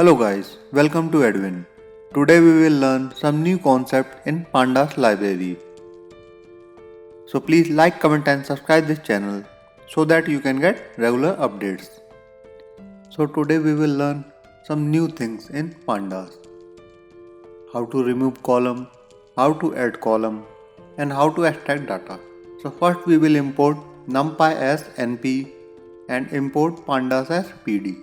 Hello guys, welcome to Edwin. Today we will learn some new concept in Pandas library. So please like, comment and subscribe this channel so that you can get regular updates. So today we will learn some new things in Pandas. How to remove column, how to add column and how to extract data. So first we will import NumPy as NP and import Pandas as PD.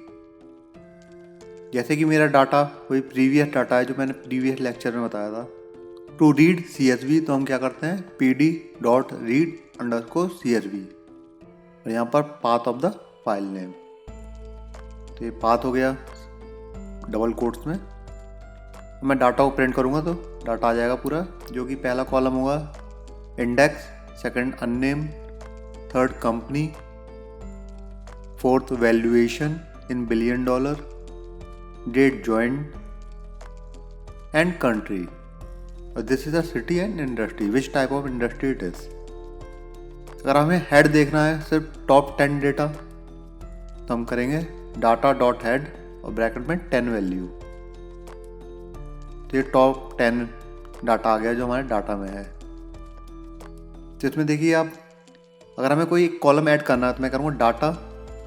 जैसे कि मेरा data वही previous data है जो मैंने previous lecture में बताया था। टू रीड CSV तो हम क्या करते हैं pd.read_CSV और यहाँ पर path of the file name, तो ये पाथ हो गया डबल कोट्स में। मैं डाटा को प्रिंट करूँगा तो डाटा आ जाएगा पूरा, जो कि पहला कॉलम होगा index, second अननेम, third company, fourth valuation in billion dollar, date joined and country. This is a city and industry, which type of industry it is. अगर हमें हेड देखना है सिर्फ टॉप 10 डेटा तो हम करेंगे डाटा डॉट हेड और bracket में 10 वैल्यू। तो ये टॉप 10 डाटा आ गया जो हमारे डाटा में है। तो इसमें देखिए आप, अगर हमें कोई एक कॉलम ऐड करना है तो मैं करूँगा data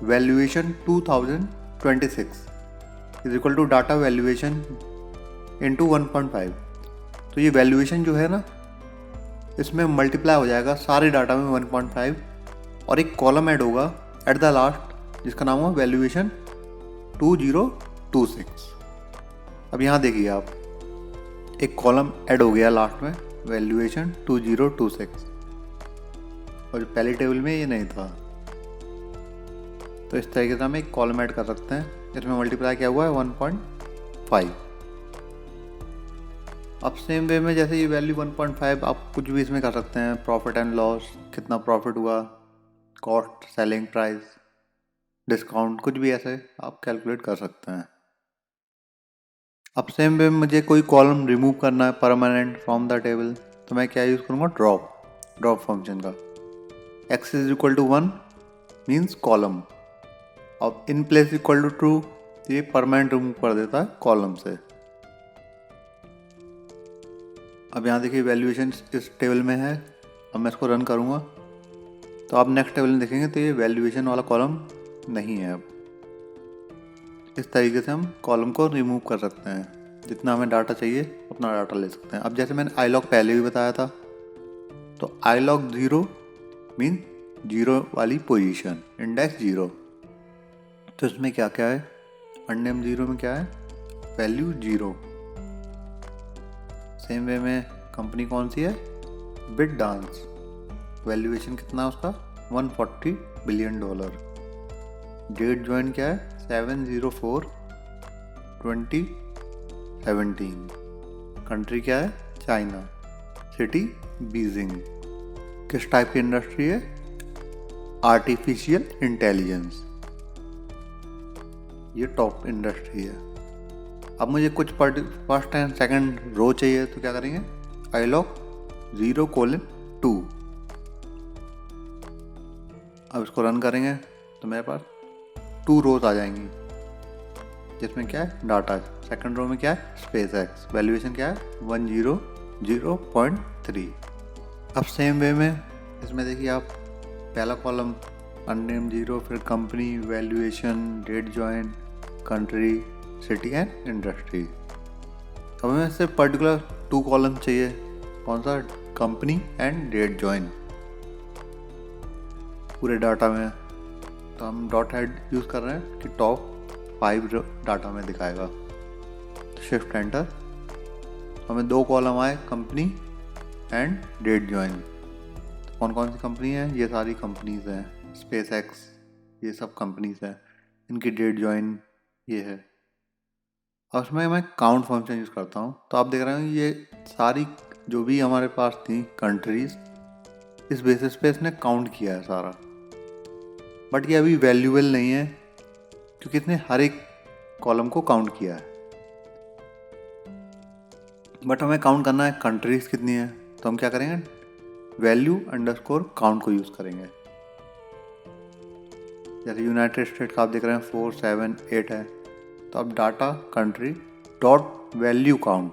valuation 2026 is equal to data valuation into 1.5। तो ये वैल्यूएशन जो है ना, इसमें मल्टीप्लाई हो जाएगा सारे डाटा में 1.5 और एक कॉलम ऐड होगा एट द लास्ट जिसका नाम होगा वैल्यूएशन 2026। अब यहाँ देखिए आप, एक कॉलम ऐड हो गया लास्ट में वैल्यूएशन 2026 और जो पहले टेबल में ये नहीं था। तो इस तरीके से हम एक कॉलम ऐड कर सकते हैं, इसमें मल्टीप्लाई क्या हुआ है 1.5। अब सेम वे में जैसे ये वैल्यू 1.5 आप कुछ भी इसमें कर सकते हैं, प्रॉफिट एंड लॉस, कितना प्रॉफिट हुआ, कॉस्ट, सेलिंग प्राइस, डिस्काउंट, कुछ भी ऐसे आप कैलकुलेट कर सकते हैं। अब सेम वे में मुझे कोई कॉलम रिमूव करना है परमानेंट फ्रॉम द टेबल तो मैं क्या यूज़ करूँगा, ड्रॉप फंक्शन का। x is equal to 1 means column, अब in place equal to true तो ये परमानेंट रिमूव कर देता है कॉलम से। अब यहाँ देखिए वैल्यूएशन इस टेबल में है, अब मैं इसको रन करूँगा तो आप नेक्स्ट टेबल में देखेंगे तो ये वैल्यूएशन वाला कॉलम नहीं है। अब इस तरीके से हम कॉलम को रिमूव कर सकते हैं, जितना हमें डाटा चाहिए उतना डाटा ले सकते हैं। अब जैसे मैंने iLog पहले भी बताया था, तो iLog 0 मीन 0 वाली पोजीशन, इंडेक्स 0। तो इसमें क्या क्या है, अननेम 0 में क्या है, वैल्यू 0। सेम वे में कंपनी कौन सी है, BitDance, वैल्यूएशन कितना है उसका 140 बिलियन डॉलर। डेट ज्वाइन क्या है 7/04/2017। कंट्री क्या है चाइना, सिटी बीजिंग। किस टाइप की इंडस्ट्री है, आर्टिफिशियल इंटेलिजेंस, ये टॉप इंडस्ट्री है। अब मुझे कुछ फर्स्ट एंड सेकंड रो चाहिए तो क्या करेंगे, iLog 0:2। अब इसको रन करेंगे तो मेरे पास 2 रोज आ जाएंगी, जिसमें क्या है डाटा, सेकंड रो में क्या है SpaceX, वैल्यूएशन क्या है 100.3। अब सेम वे में इसमें देखिए आप, पहला कॉलम अननेम 0, फिर company, valuation, date join, country, city and industry. अब हमें सिर्फ पर्टिकुलर 2 कॉलम चाहिए, कौन सा, कंपनी एंड डेट ज्वाइन पूरे डाटा में। तो हम डॉट हेड यूज़ कर रहे हैं कि टॉप 5 डाटा में दिखाएगा। शिफ्ट एंटर, हमें 2 कॉलम आए, कंपनी एंड डेट ज्वाइन। तो कौन कौन सी कंपनी है, ये सारी कंपनीज हैं, SpaceX, ये सब कंपनीज हैं, इनकी डेट ज्वाइन ये है। और उसमें मैं काउंट फंक्शन यूज़ करता हूँ, तो आप देख रहे हैं ये सारी जो भी हमारे पास थी कंट्रीज, इस बेसिस पे इसने काउंट किया है सारा। बट ये अभी वैल्यूएबल नहीं है क्योंकि इसने हर एक कॉलम को काउंट किया है। बट हमें काउंट करना है कंट्रीज कितनी है, तो हम क्या करेंगे, वैल्यू अंडरस्कोर काउंट को यूज़ करेंगे। जैसे यूनाइटेड स्टेट का आप देख रहे हैं 4, 7, 8 है, तो अब data country dot value count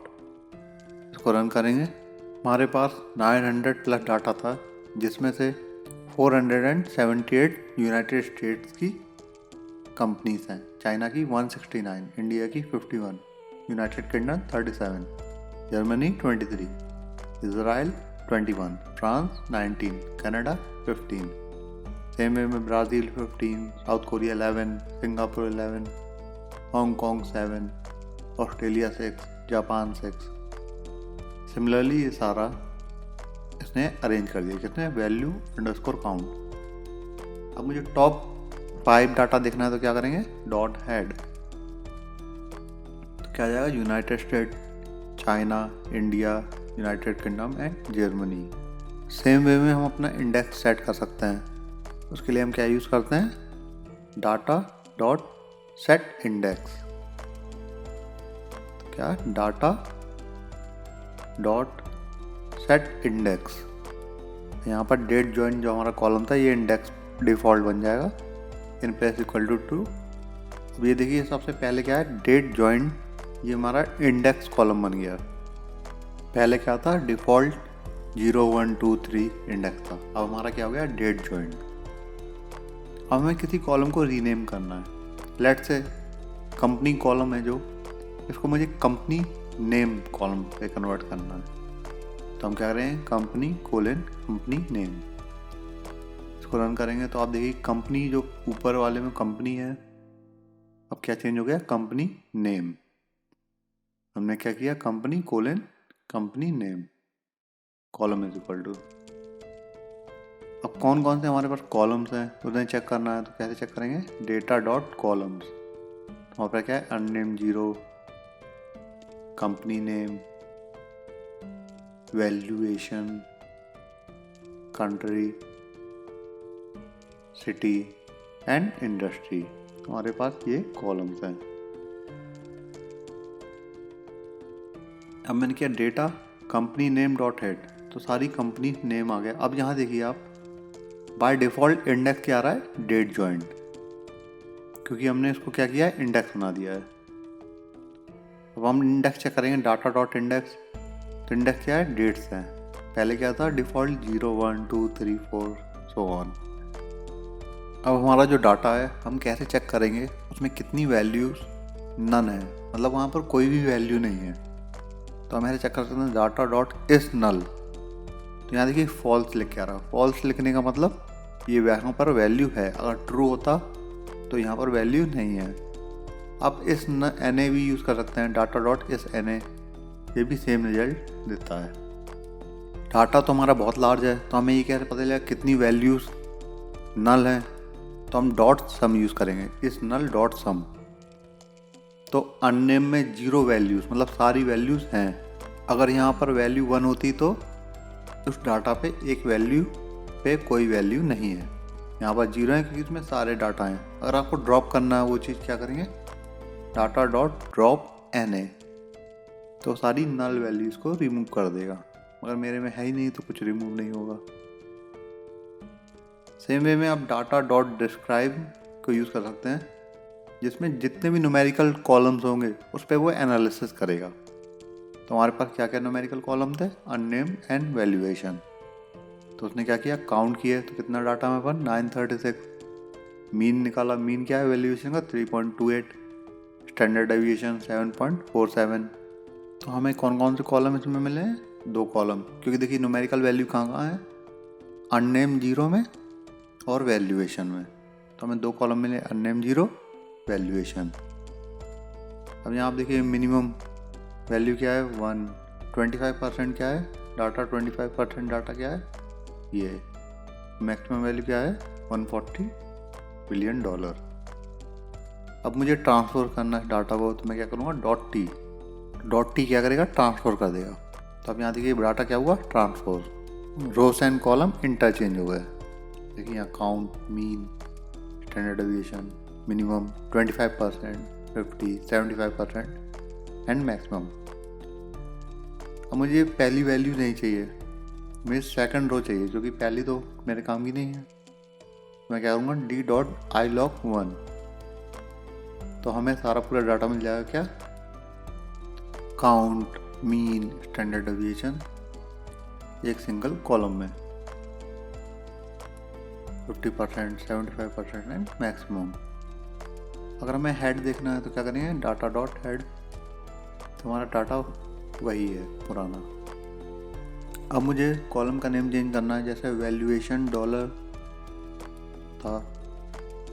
इसको रन करेंगे। हमारे पास 900 प्लस डाटा था, जिसमें से 478 यूनाइटेड स्टेट्स की कंपनीज हैं, चाइना की 169, इंडिया की 51, United Kingdom 37, Germany 23, Israel 21, France 19, Canada 15, same way में Brazil 15, South Korea 11, Singapore 11, Hong Kong 7, Australia 6, Japan 6। Similarly ये सारा इसने अरेंज कर दिया, कितने वैल्यू अंडरस्कोर काउंट। अब मुझे टॉप 5 डाटा देखना है तो क्या करेंगे, डॉट हेड, तो क्या आ जाएगा, United state, China, India, United kingdom and Germany. Same way में हम अपना इंडेक्स सेट कर सकते हैं। उसके लिए हम क्या यूज़ करते हैं, डाटा डॉट सेट इंडेक्स। तो क्या, डाटा डॉट सेट इंडेक्स, यहाँ पर डेट जॉइन जो हमारा कॉलम था ये इंडेक्स डिफ़ॉल्ट बन जाएगा, इन प्लेस इक्वल टू 2। अब ये देखिए सबसे पहले क्या है, डेट जॉइन, ये हमारा इंडेक्स कॉलम बन गया। पहले क्या था, डिफ़ॉल्ट 0 1 2 3 इंडेक्स था, अब हमारा क्या हो गया, डेट जॉइन। अब हमें किसी कॉलम को रीनेम करना है। लेट्स से कंपनी कॉलम है जो, इसको मुझे कंपनी नेम कॉलम पे कन्वर्ट करना है, तो हम क्या करें, कंपनी कोलन कंपनी नेम, इसको रन करेंगे तो आप देखिए कंपनी जो ऊपर वाले में कंपनी है, अब क्या चेंज हो गया, कंपनी नेम। हमने क्या किया, company colon company name, column is equal to. अब कौन कौन से हमारे पास कॉलम्स हैं उन्हें चेक करना है, तो कैसे चेक करेंगे, डेटा डॉट कॉलम्स, तो वहाँ पर क्या है, अननेम 0, company name, valuation, country, city and industry, हमारे पास ये कॉलम्स हैं। अब मैंने किया data company name dot head, तो सारी कंपनी नेम आ गया। अब यहाँ देखिए आप, बाय डिफ़ॉल्ट इंडेक्स क्या आ रहा है, डेट जॉइंट, क्योंकि हमने इसको क्या किया है, इंडेक्स बना दिया है। अब हम इंडेक्स चेक करेंगे, डाटा डॉट इंडेक्स, तो इंडेक्स क्या है, डेट्स हैं। पहले क्या था, डिफ़ॉल्ट 0 1 2 3 4 सो ऑन। अब हमारा जो डाटा है हम कैसे चेक करेंगे, उसमें कितनी वैल्यूज नन है, मतलब वहाँ पर कोई भी वैल्यू नहीं है, तो हम ऐसे चेक कर सकते हैं, डाटा डॉट इज नल, तो यहाँ देखिए फॉल्स लिख के आ रहा। फॉल्स लिखने का मतलब ये यहाँ पर वैल्यू है, अगर ट्रू होता तो यहाँ पर वैल्यू नहीं है। आप इस NA भी यूज़ कर सकते हैं, डाटा डॉट इस NA, ये भी सेम रिजल्ट देता है। डाटा तो हमारा बहुत लार्ज है, तो हमें ये कैसे पता चलेगा कितनी वैल्यूज़ नल हैं, तो हम डॉट सम यूज़ करेंगे, इस नल डॉट सम। तो अननेम में 0 वैल्यूज़, मतलब सारी वैल्यूज़ हैं। अगर यहाँ पर वैल्यू 1 होती तो उस डाटा पे एक वैल्यू पे कोई वैल्यू नहीं है, यहाँ पर 0 है क्योंकि इसमें सारे डाटा हैं। अगर आपको ड्रॉप करना है वो चीज़ क्या करेंगे, डाटा डॉट ड्रॉप NA, तो सारी नल वैल्यूज़ को रिमूव कर देगा। मगर मेरे में है ही नहीं तो कुछ रिमूव नहीं होगा। सेम वे में आप डाटा डॉट डिस्क्राइब को यूज़ कर सकते हैं, जिसमें जितने भी न्यूमेरिकल कॉलम्स होंगे उस पर वो एनालिसिस करेगा। तो हमारे पास क्या क्या न्यूमेरिकल कॉलम थे, अननेम एंड वैल्यूएशन, तो उसने क्या किया, काउंट किया, तो कितना डाटा में अपन 936, मीन निकाला, मीन क्या है वैल्यूएशन का 3.28, स्टैंडर्ड डेविएशन 7.47। तो हमें कौन कौन से कॉलम इसमें मिले हैं, 2 कॉलम, क्योंकि देखिए न्यूमेरिकल वैल्यू कहाँ है, अननेम 0 में और वैल्यूएशन में, तो हमें 2 कॉलम मिले, अननेम 0, वैल्यूएशन। अब यहाँ आप देखिए मिनिमम वैल्यू क्या है 1, 25% क्या है डाटा, 25% डाटा क्या है ये, मैक्सिमम वैल्यू क्या है $140 बिलियन। अब मुझे ट्रांसफ़र करना है डाटा को, तो मैं क्या करूँगा, डॉट टी क्या करेगा, ट्रांसफ़र कर देगा। तो अब यहाँ देखिए डाटा क्या हुआ, transfer, rows and column interchange हो गए। देखिए यहाँ count, mean, standard deviation, minimum 25%, 50, 75% and maximum. अब मुझे पहली वैल्यू नहीं चाहिए, मुझे सेकंड रो चाहिए, जो कि पहली तो मेरे काम की नहीं है। मैं क्या करूँगा, D.ilog1, तो हमें सारा पूरा डाटा मिल जाएगा क्या, काउंट, मीन, स्टैंडर्ड डेविएशन एक सिंगल कॉलम में 50%, 75% एंड मैक्सिमम। अगर हमें हेड देखना है तो क्या करेंगे, डाटा डॉट हेड, तो हमारा डाटा वही है पुराना। अब मुझे कॉलम का नेम चेंज करना है, जैसे वैल्यूएशन डॉलर था,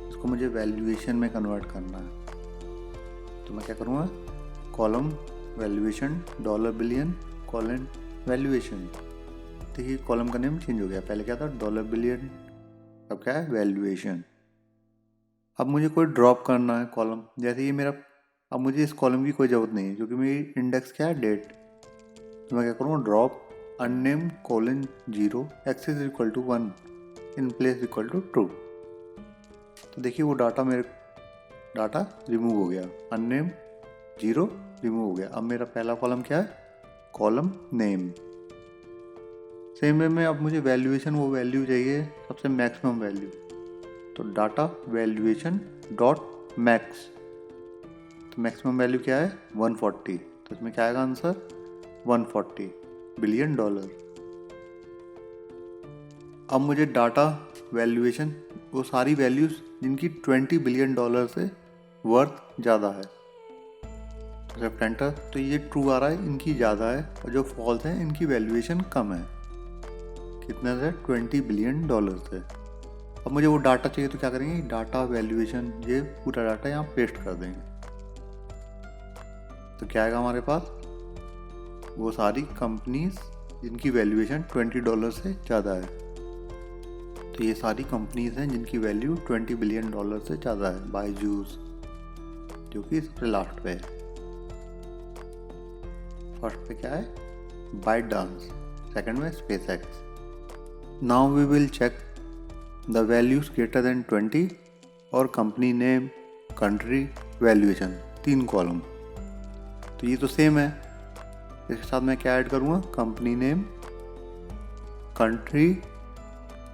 इसको मुझे वैल्यूएशन में कन्वर्ट करना है। तो मैं क्या करूँगा, column valuation dollar billion colon valuation. देखिए कॉलम का नेम चेंज हो गया, पहले क्या था डॉलर बिलियन, अब क्या है वैल्यूएशन। अब मुझे कोई ड्रॉप करना है कॉलम, जैसे ये मेरा, अब मुझे इस कॉलम की कोई ज़रूरत नहीं है क्योंकि मेरी इंडेक्स क्या है डेट। तो मैं क्या करूँगा, drop unnamed colon 0 axis equal to 1 in place equal to true. तो देखिए वो डाटा रिमूव हो गया, अननेम 0 रिमूव हो गया। अब मेरा पहला कॉलम क्या है, कॉलम नेम। सेम वे में अब मुझे वैल्यूएशन वो वैल्यू चाहिए सबसे मैक्सिमम वैल्यू, तो डाटा वैल्यूएशन डॉट मैक्स, तो मैक्सिमम वैल्यू क्या है 140। तो इसमें क्या आएगा आंसर 140 बिलियन डॉलर। अब मुझे डाटा वैल्यूएशन वो सारी वैल्यूज जिनकी 20 बिलियन डॉलर से वर्थ ज़्यादा है, लेफ्ट एंटर। तो ये ट्रू आ रहा है, इनकी ज़्यादा है, और जो फॉल्स है इनकी वैल्यूएशन कम है। कितने से, 20 बिलियन डॉलर से। अब मुझे वो डाटा चाहिए तो क्या करेंगे, डाटा वैल्यूएशन, ये पूरा डाटा यहाँ पेस्ट कर देंगे। तो क्या आएगा हमारे पास, वो सारी कंपनीज जिनकी वैल्यूएशन 20 डॉलर से ज़्यादा है। तो ये सारी कंपनीज हैं जिनकी वैल्यू 20 बिलियन डॉलर से ज़्यादा है। बायजूस जो कि सबसे लास्ट पे है। फर्स्ट पे क्या है, बाइट डांस, सेकंड में SpaceX. Now we will check the values greater than 20 और company name, country, valuation, 3 column. तो ये तो सेम है, इसके साथ मैं क्या ऐड करूँगा, company name, country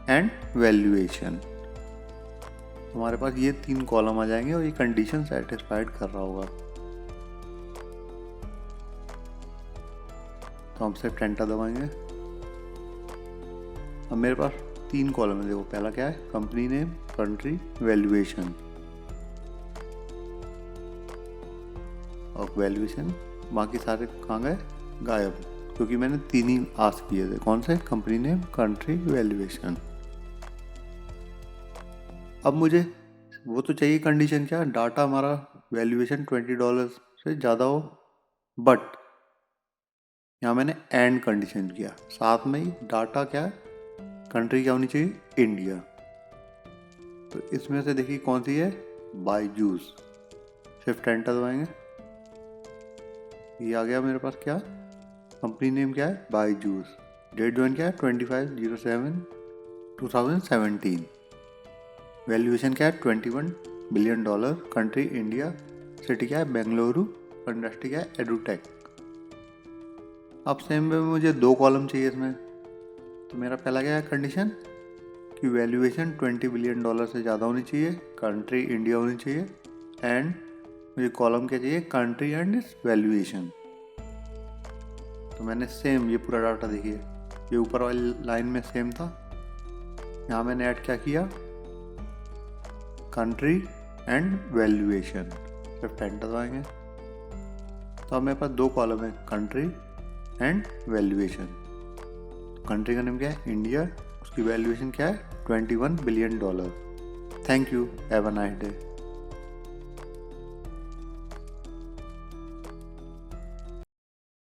and valuation. हमारे पास ये 3 कॉलम आ जाएंगे और ये कंडीशन सेटिस्फाइड कर रहा होगा। तो हम सिर्फ एंटर दबाएंगे। अब मेरे पास 3 कॉलम है, देखो पहला क्या है, कंपनी नेम, कंट्री, वैल्यूएशन। और वैल्यूएशन बाकी सारे कहाँ गए, गायब, क्योंकि मैंने 3 ही आस्क किए थे। कौन से, कंपनी नेम, कंट्री, वैल्यूएशन। अब मुझे वो तो चाहिए कंडीशन क्या, डाटा हमारा वैल्यूएशन 20 डॉलर से ज़्यादा हो, बट यहाँ मैंने एंड कंडीशन किया, साथ में ही डाटा क्या है, कंट्री क्या होनी चाहिए, इंडिया। तो इसमें से देखिए कौन सी है, बायजूस। शिफ्ट एंटर दबाएंगे, ये आ गया मेरे पास क्या, कंपनी नेम क्या है, बायजूस। डेट ज्वाइन क्या है, 25/07/2017। वैल्यूएशन क्या है, 21 billion dollar. Country India, city क्या है, बेंगलुरु, और इंडस्ट्री क्या है, एडुटेक। अब सेम में मुझे 2 कॉलम चाहिए इसमें। तो मेरा पहला क्या है कंडीशन, कि वैल्यूएशन 20 बिलियन डॉलर से ज़्यादा होनी चाहिए, कंट्री इंडिया होनी चाहिए, एंड मुझे कॉलम क्या चाहिए, कंट्री एंड वैल्यूएशन। तो मैंने सेम ये पूरा डाटा देखिए, ये ऊपर वाली लाइन में सेम था, यहाँ मैंने ऐड क्या किया, कंट्री एंड वैल्यूएशन। सिर्फ एंटर दबाएंगे। तो अब मेरे पास 2 कॉलम है, कंट्री एंड वैल्यूएशन। कंट्री का नेम क्या है, इंडिया, उसकी वैल्यूएशन क्या है, 21 billion dollar. Thank you, have a nice day.